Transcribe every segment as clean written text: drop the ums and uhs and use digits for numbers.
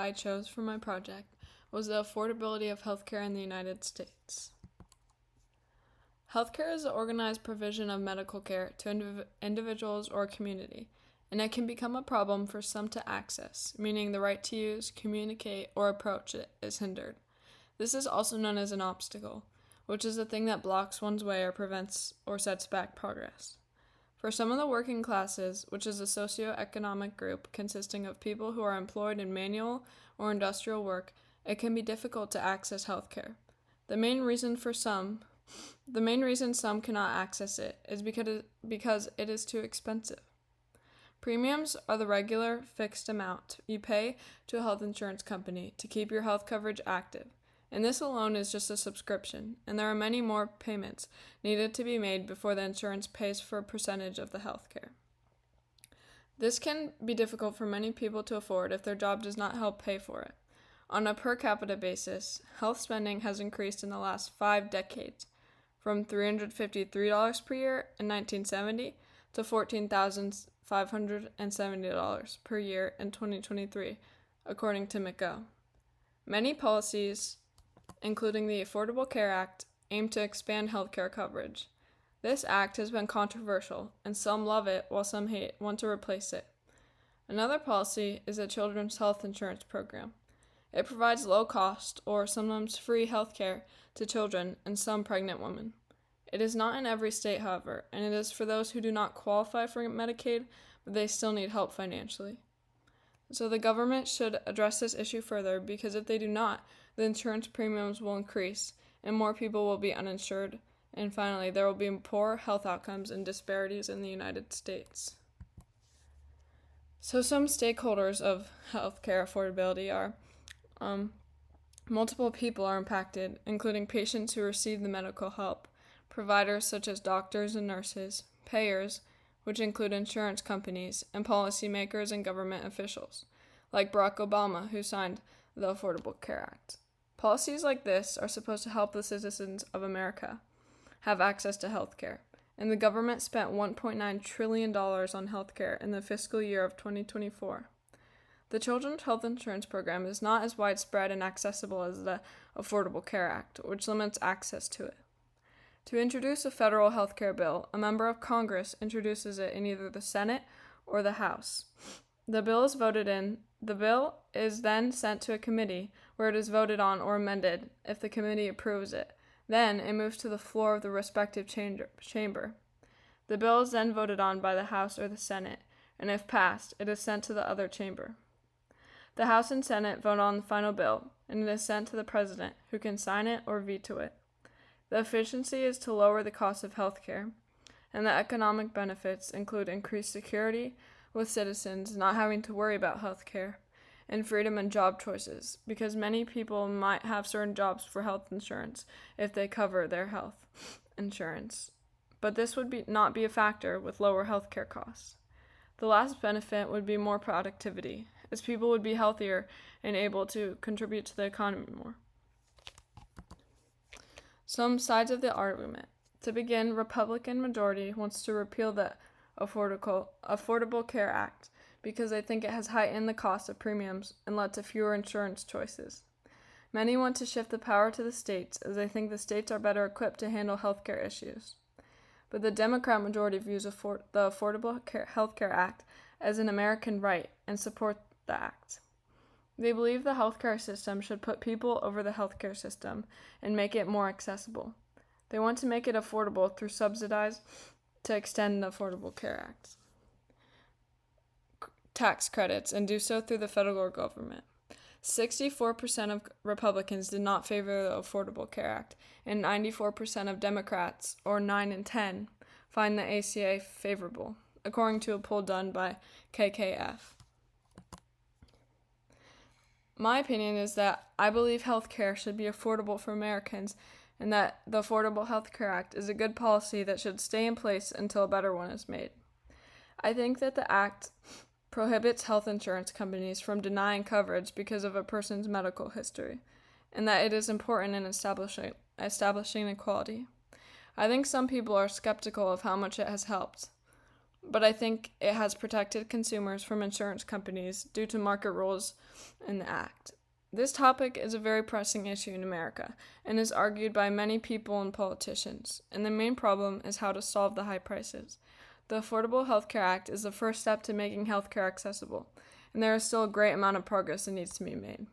I chose for my project was the affordability of healthcare in the United States. Healthcare is the organized provision of medical care to individuals or a community, and it can become a problem for some to access, meaning the right to use, communicate, or approach it is hindered. This is also known as an obstacle, which is a thing that blocks one's way or prevents or sets back progress. For some of the working classes, which is a socioeconomic group consisting of people who are employed in manual or industrial work, it can be difficult to access healthcare. The main reason some cannot access it is because it is too expensive. Premiums are the regular fixed amount you pay to a health insurance company to keep your health coverage active, and this alone is just a subscription, and there are many more payments needed to be made before the insurance pays for a percentage of the health care. This can be difficult for many people to afford if their job does not help pay for it. On a per capita basis, health spending has increased in the last 5 decades, from $353 per year in 1970 to $14,570 per year in 2023, according to McGo. Many policies, including the Affordable Care Act, aim to expand healthcare coverage. This act has been controversial, and some love it while some want to replace it. Another policy is a children's health insurance program. It provides low-cost or sometimes free health care to children and some pregnant women. It is not in every state, however, and it is for those who do not qualify for Medicaid, but they still need help financially. So the government should address this issue further, because if they do not, the insurance premiums will increase and more people will be uninsured, and finally there will be poor health outcomes and disparities in the United States. So some stakeholders of healthcare affordability are multiple people are impacted, including patients who receive the medical help, providers such as doctors and nurses, payers, which include insurance companies, and policymakers and government officials, like Barack Obama, who signed the Affordable Care Act. Policies like this are supposed to help the citizens of America have access to health care, and the government spent $1.9 trillion on health care in the fiscal year of 2024. The Children's Health Insurance Program is not as widespread and accessible as the Affordable Care Act, which limits access to it. To introduce a federal health care bill, a member of Congress introduces it in either the Senate or the House. The bill is voted in. The bill is then sent to a committee where it is voted on or amended if the committee approves it. Then it moves to the floor of the respective chamber. The bill is then voted on by the House or the Senate, and if passed, it is sent to the other chamber. The House and Senate vote on the final bill, and it is sent to the President, who can sign it or veto it. The efficiency is to lower the cost of health care, and the economic benefits include increased security, with citizens not having to worry about health care, and freedom and job choices, because many people might have certain jobs for health insurance if they cover their health insurance. But this would not be a factor with lower health care costs. The last benefit would be more productivity, as people would be healthier and able to contribute to the economy more. Some sides of the argument. To begin, Republican majority wants to repeal the Affordable Care Act because they think it has heightened the cost of premiums and led to fewer insurance choices. Many want to shift the power to the states, as they think the states are better equipped to handle healthcare issues. But the Democrat majority views the Affordable Health Care Act as an American right and support the act. They believe the healthcare system should put people over the healthcare system and make it more accessible. They want to make it affordable through subsidies to extend the Affordable Care Act tax credits and do so through the federal government. 64% of Republicans did not favor the Affordable Care Act, and 94% of Democrats, or 9 in 10, find the ACA favorable, according to a poll done by KKF. My opinion is that I believe health care should be affordable for Americans, and that the Affordable Health Care Act is a good policy that should stay in place until a better one is made. I think that the act prohibits health insurance companies from denying coverage because of a person's medical history, and that it is important in establishing equality. I think some people are skeptical of how much it has helped. but I think it has protected consumers from insurance companies due to market rules in the Act. This topic is a very pressing issue in America and is argued by many people and politicians, and the main problem is how to solve the high prices. The Affordable Health Care Act is the first step to making healthcare accessible, and there is still a great amount of progress that needs to be made.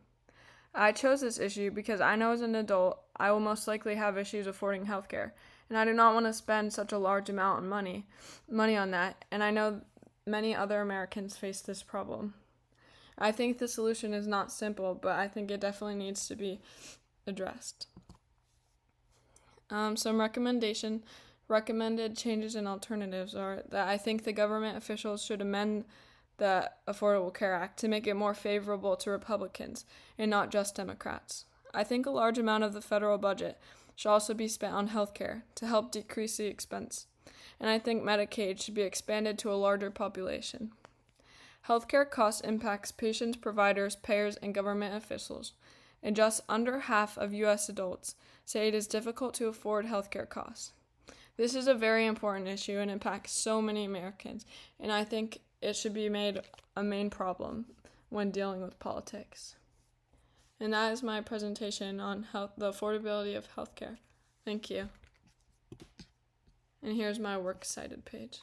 I chose this issue because I know as an adult I will most likely have issues affording healthcare, and I do not want to spend such a large amount of money on that, and I know many other Americans face this problem. I think the solution is not simple, but I think it definitely needs to be addressed. Some recommended changes and alternatives are that I think the government officials should amend the Affordable Care Act to make it more favorable to Republicans and not just Democrats. I think a large amount of the federal budget should also be spent on health care to help decrease the expense, and I think Medicaid should be expanded to a larger population. Healthcare costs impacts patients, providers, payers, and government officials, and just under half of U.S. adults say it is difficult to afford healthcare costs. This is a very important issue and impacts so many Americans, and I think it should be made a main problem when dealing with politics. And that is my presentation on the affordability of healthcare. Thank you. And here's my works cited page.